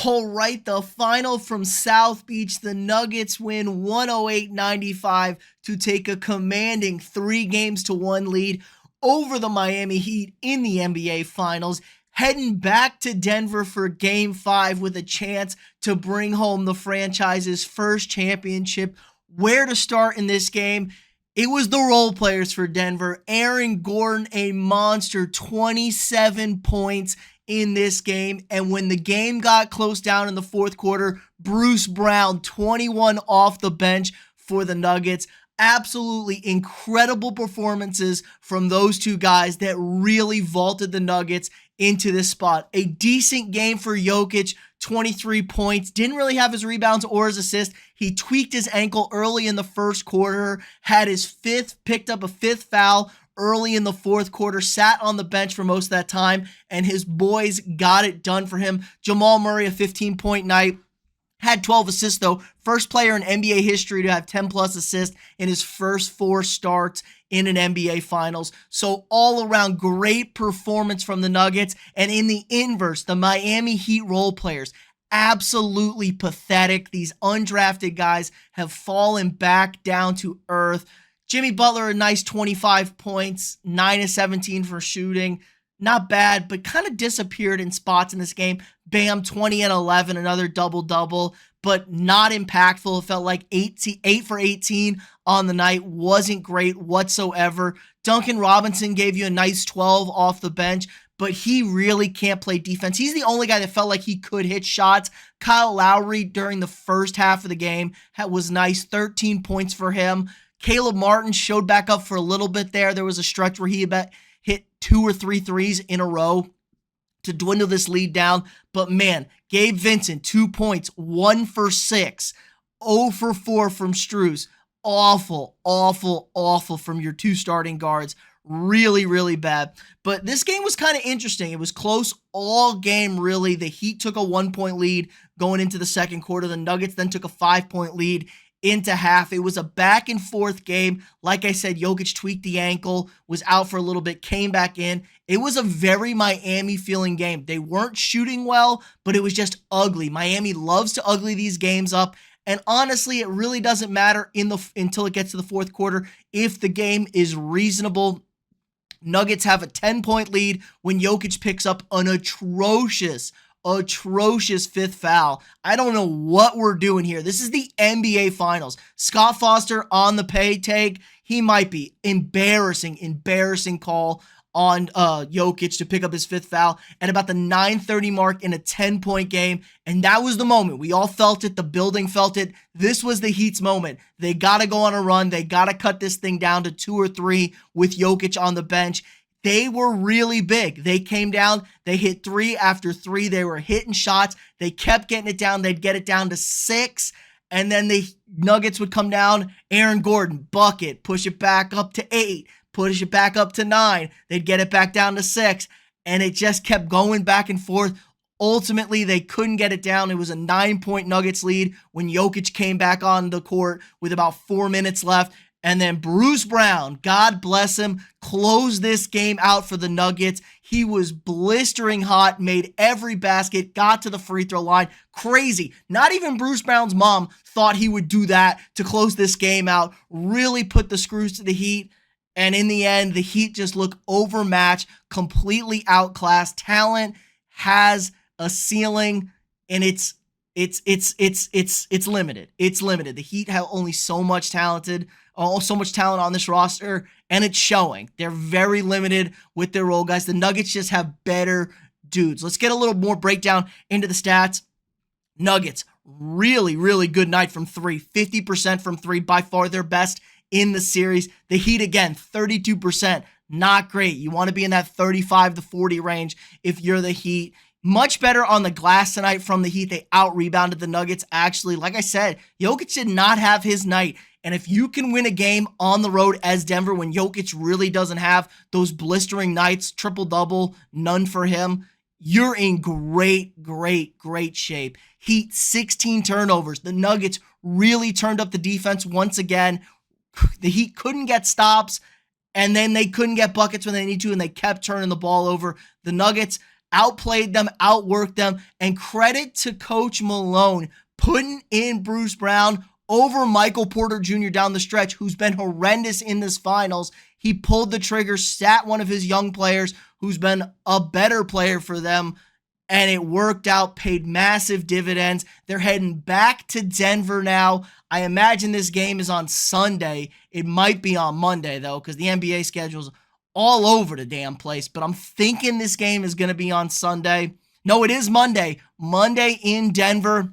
All right, the final from South Beach. The Nuggets win 108-95 to take a commanding 3-1 lead over the Miami Heat in the NBA Finals, heading back to Denver for Game 5 with a chance to bring home the franchise's first championship. Where to start in this game? It was the role players for Denver. Aaron Gordon, a monster, 27 points in this game. And when the game got close down in the fourth quarter, Bruce Brown, 21 off the bench for the Nuggets. Absolutely incredible performances from those two guys that really vaulted the Nuggets into this spot. A decent game for Jokic, 23 points. Didn't really have his rebounds or his assists. He tweaked his ankle early in the first quarter, picked up a fifth foul early in the fourth quarter, sat on the bench for most of that time, and his boys got it done for him. Jamal Murray, a 15-point night. Had 12 assists, though. First player in NBA history to have 10-plus assists in his first 4 starts in an NBA Finals. So all around, great performance from the Nuggets. And in the inverse, the Miami Heat role players, absolutely pathetic. These undrafted guys have fallen back down to earth. Jimmy Butler, a nice 25 points, 9 of 17 for shooting. Not bad, but kind of disappeared in spots in this game. Bam, 20 and 11, another double-double, but not impactful. It felt like 8 for 18 on the night. Wasn't great whatsoever. Duncan Robinson gave you a nice 12 off the bench, but he really can't play defense. He's the only guy that felt like he could hit shots. Kyle Lowry, during the first half of the game, was nice, 13 points for him. Caleb Martin showed back up for a little bit there. There was a stretch where he hit 2 or 3 threes in a row to dwindle this lead down. But man, Gabe Vincent, 2 points, 1 for 6, 0 for 4 from Strus. Awful, awful, awful from your 2 starting guards. Really, really bad. But this game was kind of interesting. It was close all game, really. The Heat took a 1-point lead going into the second quarter. The Nuggets then took a 5-point lead into half. It was a back and forth game. Like I said, Jokic tweaked the ankle, was out for a little bit, came back in. It was a very Miami feeling game. They weren't shooting well, but it was just ugly. Miami loves to ugly these games up. And honestly, it really doesn't matter until it gets to the fourth quarter if the game is reasonable. Nuggets have a 10-point lead when Jokic picks up an atrocious fifth foul. I don't know what we're doing here. This is the NBA Finals. Scott Foster on the pay take. He might be embarrassing call on Jokic to pick up his fifth foul at about the 9:30 mark in a 10-point game. And that was the moment. We all felt it. The building felt it. This was the Heat's moment. They got to go on a run. They got to cut this thing down to 2 or 3 with Jokic on the bench. They were really big. They came down. They hit 3 after 3. They were hitting shots. They kept getting it down. They'd get it down to 6. And then the Nuggets would come down. Aaron Gordon, bucket, push it back up to 8. Push it back up to 9. They'd get it back down to 6. And it just kept going back and forth. Ultimately, they couldn't get it down. It was a 9-point Nuggets lead when Jokic came back on the court with about 4 minutes left. And then Bruce Brown, God bless him, closed this game out for the Nuggets. He was blistering hot, made every basket, got to the free throw line. Crazy. Not even Bruce Brown's mom thought he would do that to close this game out. Really put the screws to the Heat. And in the end, the Heat just look overmatched, completely outclassed. Talent has a ceiling, and it's limited. It's limited. The Heat have only so much talent on this roster, and it's showing. They're very limited with their role guys. The Nuggets just have better dudes. Let's get a little more breakdown into the stats. Nuggets, really, really good night from 3. 50% from 3, by far their best in the series. The Heat, again, 32%. Not great. You want to be in that 35 to 40 range if you're the Heat. Much better on the glass tonight from the Heat. They out-rebounded the Nuggets. Actually, like I said, Jokic did not have his night. And if you can win a game on the road as Denver when Jokic really doesn't have those blistering nights, triple-double, none for him, you're in great, great, great shape. Heat, 16 turnovers. The Nuggets really turned up the defense once again. The Heat couldn't get stops, and then they couldn't get buckets when they need to, and they kept turning the ball over. The Nuggets outplayed them, outworked them, and credit to Coach Malone putting in Bruce Brown over Michael Porter Jr. down the stretch, who's been horrendous in this finals. He pulled the trigger, sat one of his young players who's been a better player for them, and it worked out, paid massive dividends. They're heading back to Denver now. I imagine this game is on Sunday. It might be on Monday, though, because the NBA schedule's all over the damn place, but I'm thinking this game is going to be on Sunday. No, it is Monday. Monday in Denver.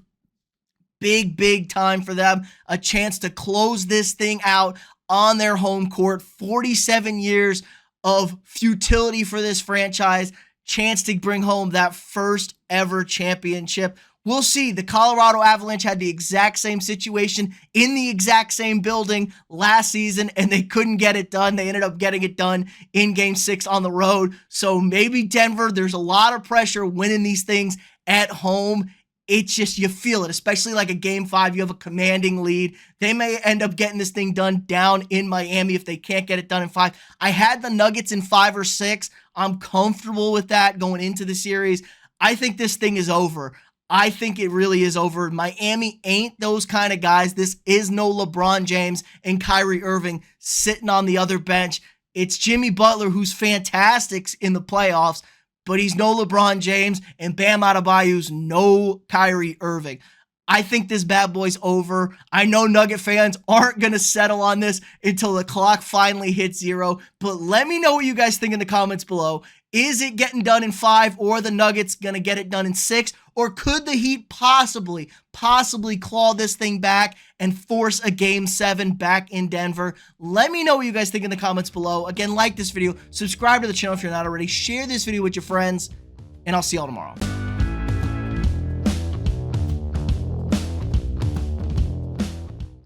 Big time for them. A chance to close this thing out on their home court. 47 years of futility for this franchise. Chance to bring home that first ever championship. We'll see. The Colorado Avalanche had the exact same situation in the exact same building last season, and they couldn't get it done. They ended up getting it done in Game 6 on the road. So maybe Denver, there's a lot of pressure winning these things at home. It's just, you feel it, especially like a Game 5. You have a commanding lead. They may end up getting this thing done down in Miami if they can't get it done in 5. I had the Nuggets in 5 or 6. I'm comfortable with that going into the series. I think this thing is over. I think it really is over. Miami ain't those kind of guys. This is no LeBron James and Kyrie Irving sitting on the other bench. It's Jimmy Butler, who's fantastic in the playoffs, but he's no LeBron James, and Bam Adebayo's no Kyrie Irving. I think this bad boy's over. I know Nugget fans aren't going to settle on this until the clock finally hits 0, but let me know what you guys think in the comments below. Is it getting done in 5, or the Nuggets going to get it done in 6? Or could the Heat possibly claw this thing back and force a Game 7 back in Denver? Let me know what you guys think in the comments below. Again, like this video, subscribe to the channel if you're not already, share this video with your friends, and I'll see y'all tomorrow.